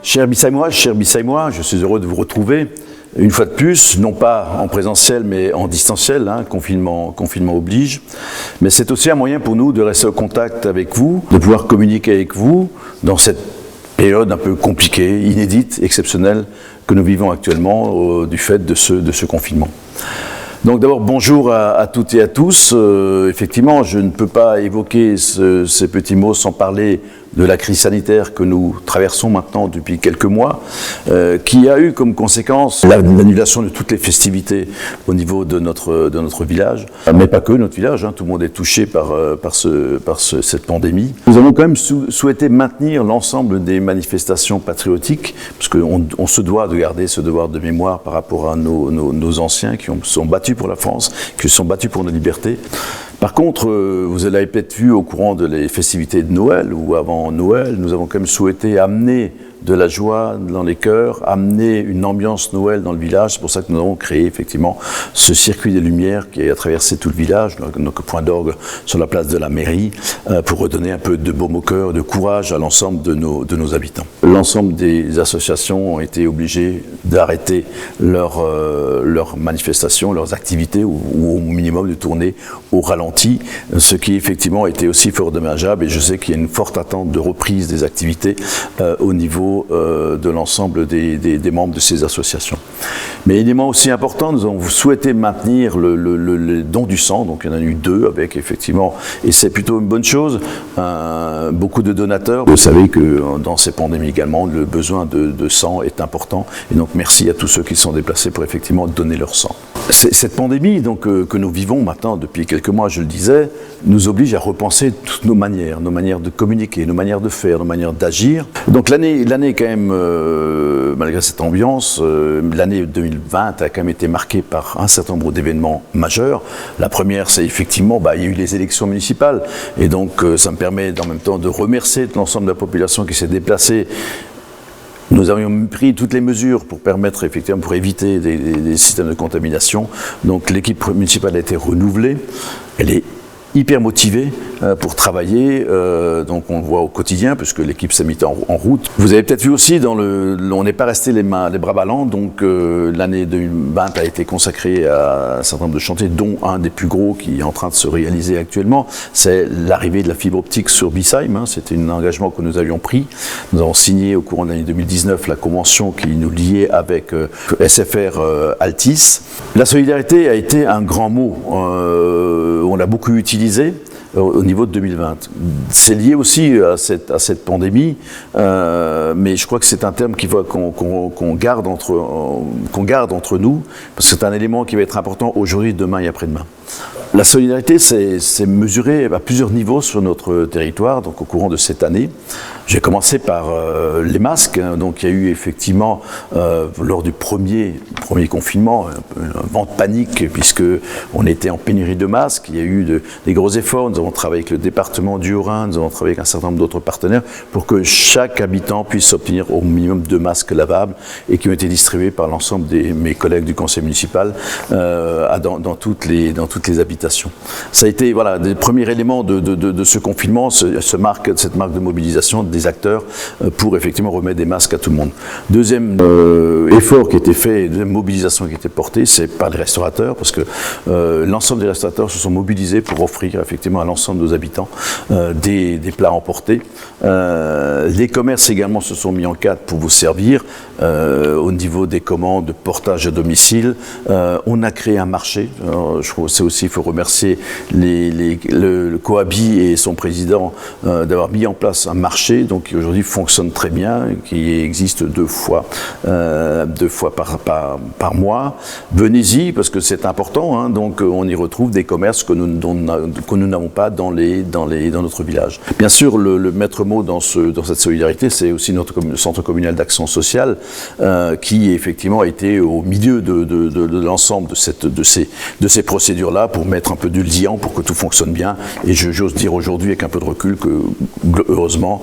Chers Bissaïmois, je suis heureux de vous retrouver une fois de plus, non pas en présentiel mais en distanciel, hein, confinement oblige. Mais c'est aussi un moyen pour nous de rester en contact avec vous, de pouvoir communiquer avec vous dans cette période un peu compliquée, inédite, exceptionnelle que nous vivons actuellement du fait de ce confinement. Donc d'abord, bonjour à toutes et à tous. Effectivement, je ne peux pas évoquer ces petits mots sans parler de la crise sanitaire que nous traversons maintenant depuis quelques mois, qui a eu comme conséquence l'annulation de toutes les festivités au niveau de notre village, mais pas que notre village, hein, tout le monde est touché par cette pandémie. Nous avons quand même souhaité maintenir l'ensemble des manifestations patriotiques, parce qu'on se doit de garder ce devoir de mémoire par rapport à nos anciens qui sont battus pour la France, qui se sont battus pour nos libertés. Par contre, vous l'avez peut-être vu au courant des festivités de Noël ou avant Noël, nous avons quand même souhaité amener de la joie dans les cœurs, amener une ambiance Noël dans le village. C'est pour ça que nous avons créé effectivement ce circuit des lumières qui a traversé tout le village, notre point d'orgue sur la place de la mairie, pour redonner un peu de baume au cœur, de courage à l'ensemble de nos habitants. L'ensemble des associations ont été obligées d'arrêter leurs manifestations, leurs activités, ou au minimum de tourner au ralenti, ce qui effectivement a été aussi fort dommageable, et je sais qu'il y a une forte attente de reprise des activités au niveau de l'ensemble des membres de ces associations. Mais élément aussi important, nous avons souhaité maintenir le don du sang, donc il y en a eu 2 avec effectivement, et c'est plutôt une bonne chose, beaucoup de donateurs. Vous savez que dans ces pandémies également, le besoin de sang est important, et donc merci à tous ceux qui sont déplacés pour effectivement donner leur sang. Cette pandémie donc, que nous vivons maintenant depuis quelques mois, je le disais, nous oblige à repenser toutes nos manières de communiquer, nos manières de faire, nos manières d'agir. Donc l'année quand même, malgré cette ambiance, l'année 2020 a quand même été marquée par un certain nombre d'événements majeurs. La première, c'est effectivement, il y a eu les élections municipales, et donc ça me permet en même temps de remercier l'ensemble de la population qui s'est déplacée. Nous avions pris toutes les mesures pour permettre effectivement, pour éviter des systèmes de contamination. Donc l'équipe municipale a été renouvelée. Elle est hyper motivée pour travailler, donc on le voit au quotidien puisque l'équipe s'est mise en route. Vous avez peut-être vu aussi, on n'est pas resté les bras ballants, donc l'année 2020 a été consacrée à un certain nombre de chantiers, dont un des plus gros qui est en train de se réaliser actuellement, c'est l'arrivée de la fibre optique sur Bissheim, hein. C'était un engagement que nous avions pris. Nous avons signé au courant de l'année 2019 la convention qui nous liait avec SFR Altis. La solidarité a été un grand mot, on l'a beaucoup utilisé au niveau de 2020. C'est lié aussi à cette pandémie, mais je crois que c'est un terme qu'on garde entre nous, parce que c'est un élément qui va être important aujourd'hui, demain et après-demain. La solidarité, c'est mesuré à plusieurs niveaux sur notre territoire, donc au courant de cette année. J'ai commencé par les masques, hein, donc il y a eu effectivement, lors du premier confinement, un vent de panique, puisque on était en pénurie de masques. Il y a eu des gros efforts. Nous avons travaillé avec le département du Haut-Rhin, nous avons travaillé avec un certain nombre d'autres partenaires pour que chaque habitant puisse obtenir au minimum 2 masques lavables, et qui ont été distribués par l'ensemble de mes collègues du conseil municipal dans toutes les habitations. Ça a été des premiers éléments de ce confinement, cette marque de mobilisation des acteurs pour effectivement remettre des masques à tout le monde. Deuxième effort qui a été fait, deuxième mobilisation qui a été portée, c'est par les restaurateurs, parce que l'ensemble des restaurateurs se sont mobilisés pour offrir effectivement à l'ensemble de nos habitants des plats emportés. Les commerces également se sont mis en cadre pour vous servir au niveau des commandes de portage à domicile. On a créé un marché. Je trouve que c'est aussi, il faut remercier le Coabi et son président d'avoir mis en place un marché donc, qui aujourd'hui fonctionne très bien, qui existe 2 fois par mois. Venez-y parce que c'est important, hein, donc on y retrouve des commerces que nous n'avons pas dans notre village. Bien sûr, le maître mot dans cette solidarité, c'est aussi notre centre communal d'action sociale qui effectivement a été au milieu de l'ensemble de ces procédures-là pour mettre un peu du liant pour que tout fonctionne bien. Et j'ose dire aujourd'hui avec un peu de recul que heureusement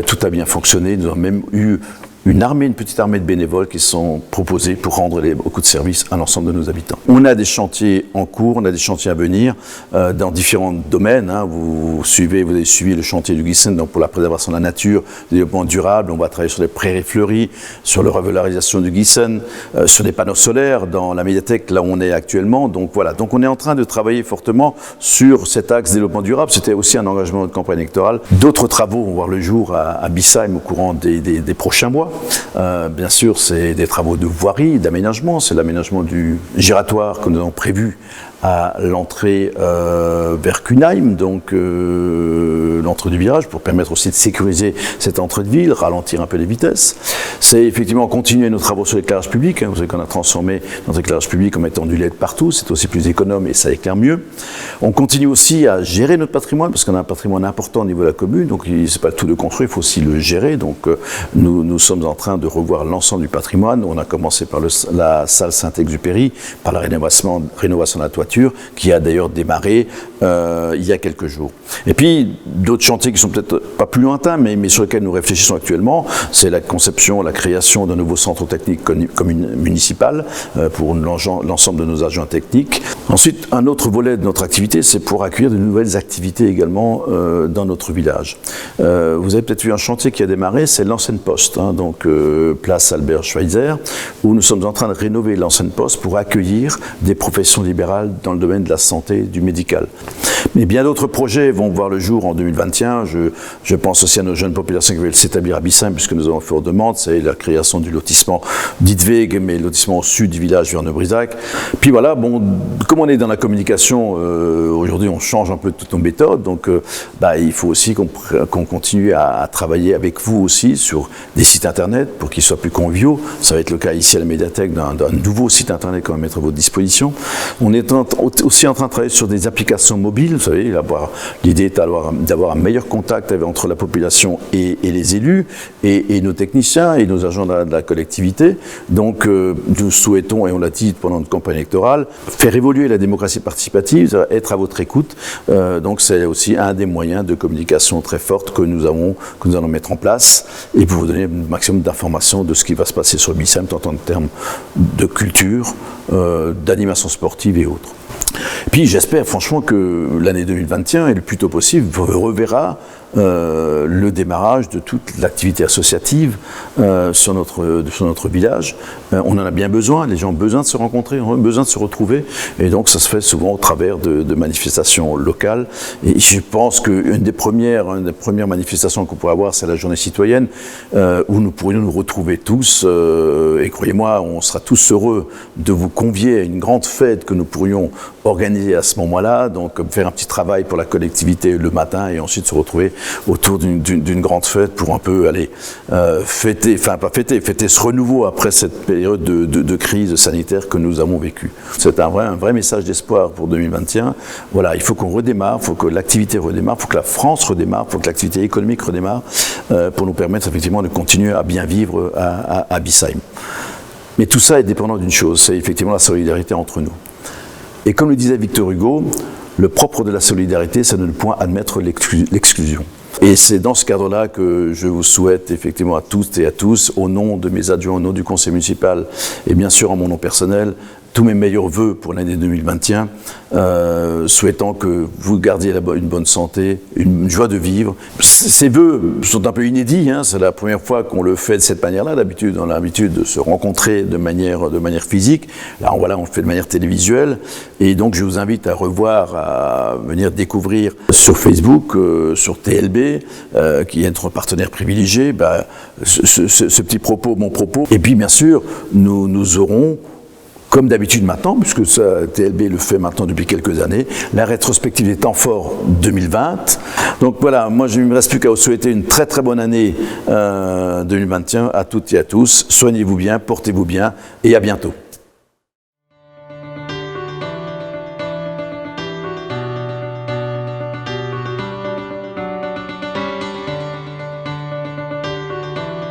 tout a bien fonctionné. Nous avons même eu une petite armée de bénévoles qui sont proposés pour rendre beaucoup de services à l'ensemble de nos habitants. On a des chantiers en cours, on a des chantiers à venir dans différents domaines. Vous avez suivi le chantier du Giessen donc pour la préservation de la nature, le développement durable. On va travailler sur les prairies fleuries, sur la revalorisation du Giessen, sur des panneaux solaires dans la médiathèque là où on est actuellement. Donc voilà, donc on est en train de travailler fortement sur cet axe développement durable. C'était aussi un engagement de campagne électorale. D'autres travaux vont voir le jour à Bissheim au courant des prochains mois. Bien sûr, c'est des travaux de voirie, d'aménagement, c'est l'aménagement du giratoire que nous avons prévu à l'entrée vers Kunheim, donc l'entrée du virage, pour permettre aussi de sécuriser cette entrée de ville, ralentir un peu les vitesses. C'est effectivement continuer nos travaux sur l'éclairage public. Vous savez qu'on a transformé notre éclairage public en mettant du LED partout, c'est aussi plus économe et ça éclaire mieux. On continue aussi à gérer notre patrimoine, parce qu'on a un patrimoine important au niveau de la commune, donc c'est pas tout de construire, il faut aussi le gérer. Donc nous sommes en train de revoir l'ensemble du patrimoine. On a commencé par la salle Saint-Exupéry, par la rénovation de la toiture, qui a d'ailleurs démarré il y a quelques jours. Et puis d'autres chantiers qui sont peut-être pas plus lointains, mais sur lesquels nous réfléchissons actuellement, c'est la conception, la création d'un nouveau centre technique municipal pour l'ensemble de nos agents techniques. Ensuite, un autre volet de notre activité, c'est pour accueillir de nouvelles activités également dans notre village. Vous avez peut-être vu un chantier qui a démarré, c'est l'ancienne poste, donc place Albert Schweitzer, où nous sommes en train de rénover l'ancienne poste pour accueillir des professions libérales dans le domaine de la santé, du médical. Mais bien d'autres projets vont voir le jour en 2021. Je pense aussi à nos jeunes populations qui veulent s'établir à Bissheim, puisque nous avons fait aux demandes. C'est la création du lotissement d'Idweg, mais le lotissement au sud du village vers Neubrisac. Puis voilà, comme on est dans la communication, aujourd'hui on change un peu toutes nos méthodes, donc il faut aussi qu'on continue à travailler avec vous aussi sur des sites internet pour qu'ils soient plus conviaux. Ça va être le cas ici à la médiathèque d'un nouveau site internet qu'on va mettre à votre disposition. On est aussi en train de travailler sur des applications mobiles. Vous savez, l'idée est d'avoir un meilleur contact entre la population et les élus, et nos techniciens et nos agents de la collectivité. Donc nous souhaitons, et on l'a dit pendant notre campagne électorale, faire évoluer la démocratie participative, être à votre écoute. Donc c'est aussi un des moyens de communication très forte que nous allons mettre en place, et pour vous donner un maximum d'informations de ce qui va se passer sur Bissheim, tant en termes de culture, d'animation sportive et autres. Puis j'espère franchement que l'année 2021, et le plus tôt possible, reverra le démarrage de toute l'activité associative sur notre village. On en a bien besoin, les gens ont besoin de se rencontrer, ont besoin de se retrouver, et donc ça se fait souvent au travers de manifestations locales. Et je pense qu'une des premières manifestations qu'on pourrait avoir, c'est la journée citoyenne, où nous pourrions nous retrouver tous, et croyez-moi, on sera tous heureux de vous convier à une grande fête que nous pourrions organiser à ce moment-là, donc faire un petit travail pour la collectivité le matin, et ensuite se retrouver autour d'une grande fête pour un peu aller fêter ce renouveau après cette période de crise sanitaire que nous avons vécue. C'est un vrai message d'espoir pour 2021. Voilà, il faut qu'on redémarre, il faut que l'activité redémarre, il faut que la France redémarre, il faut que l'activité économique redémarre pour nous permettre effectivement de continuer à bien vivre à Bissheim. Mais tout ça est dépendant d'une chose, c'est effectivement la solidarité entre nous. Et comme le disait Victor Hugo, le propre de la solidarité, c'est de ne point admettre l'exclusion. Et c'est dans ce cadre-là que je vous souhaite effectivement à toutes et à tous, au nom de mes adjoints, au nom du conseil municipal et bien sûr en mon nom personnel, tous mes meilleurs vœux pour l'année 2021, souhaitant que vous gardiez une bonne santé, une joie de vivre. Ces vœux sont un peu inédits, c'est la première fois qu'on le fait de cette manière-là. D'habitude, on a l'habitude de se rencontrer de manière physique. Là, on le fait de manière télévisuelle. Et donc, je vous invite à venir découvrir sur Facebook, sur TLB, qui est notre partenaire privilégié, ce petit propos, mon propos. Et puis, bien sûr, nous aurons, comme d'habitude maintenant, puisque TLB le fait maintenant depuis quelques années, la rétrospective des temps forts 2020. Donc voilà, moi il ne me reste plus qu'à vous souhaiter une très très bonne année 2021 à toutes et à tous. Soignez-vous bien, portez-vous bien et à bientôt.